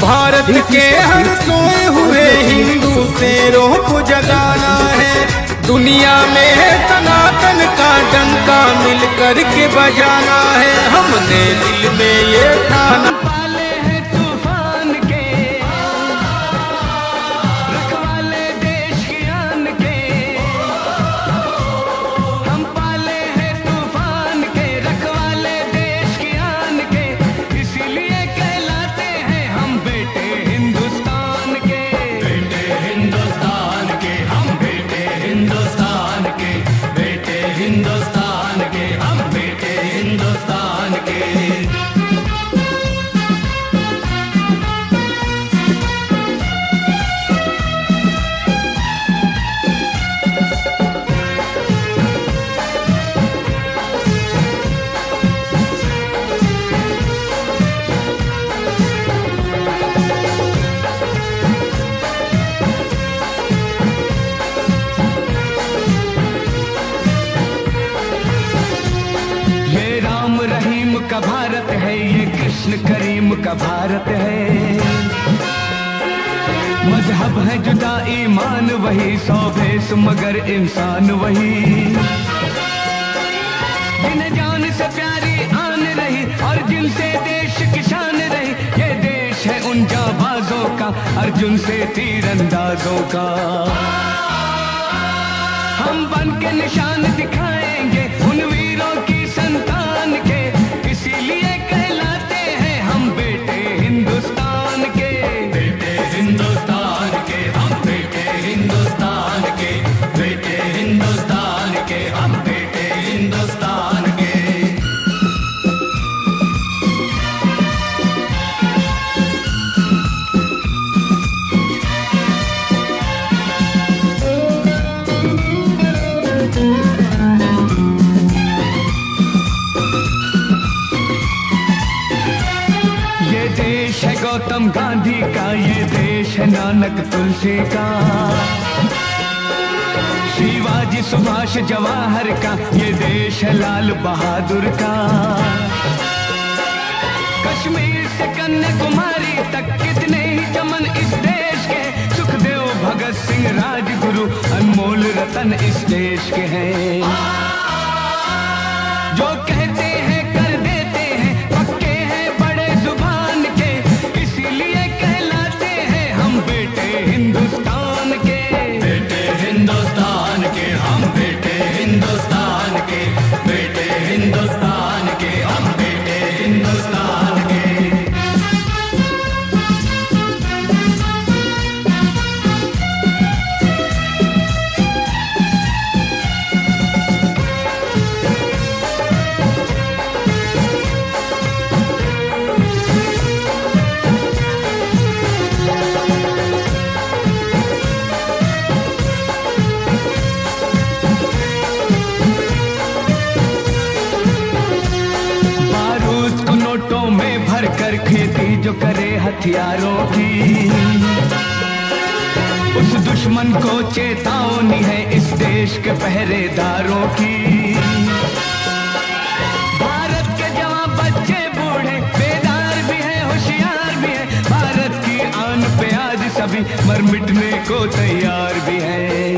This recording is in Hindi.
भारत के हर सोए हुए हिंदू शेरों को जगाना है। दुनिया में है सनातन का डंका मिलकर के बजाना है। हमने दिल में ये ठाना का भारत है, ये कृष्ण करीम का भारत है। मजहब है जुदा ईमान वही, सौ भेष मगर इंसान वही। जिन्हें जान से प्यारी आन रही और जिनसे देश की शान रही, ये देश है उन जाबाजों का, अर्जुन से तीरंदाजों का। हम बन के निशान दिखाएंगे उन वीरों की संतान के, इसीलिए कहलाते हैं हम बेटे हिंदुस्तान के। बेटे हिंदुस्तान के हम, बेटे हिंदुस्तान के, बेटे हिंदुस्तान के हम, बेटे हिंदुस्तान के। गौतम गांधी का ये देश है, नानक तुलसी का, शिवाजी सुभाष जवाहर का ये देश है, लाल बहादुर का। कश्मीर से कन्याकुमारी तक कितने ही चमन इस देश के, सुखदेव भगत सिंह राजगुरु अनमोल रतन इस देश के हैं। जो कहते हैं कर देते हैं, पक्के हैं बड़े जुबान के, इसीलिए कहलाते हैं हम बेटे हिंदुस्तान के। बेटे हिंदुस्तान के हम, बेटे हिंदुस्तान के, बेटे हिंदुस्तान के हम, बेटे हिंदुस्तान के। कर खेती जो करे हथियारों की, उस दुश्मन को चेतावनी है इस देश के पहरेदारों की। भारत के जवान बच्चे बूढ़े बेदार भी हैं, होशियार भी हैं, भारत की आन पे आज सभी मर मिटने को तैयार भी हैं।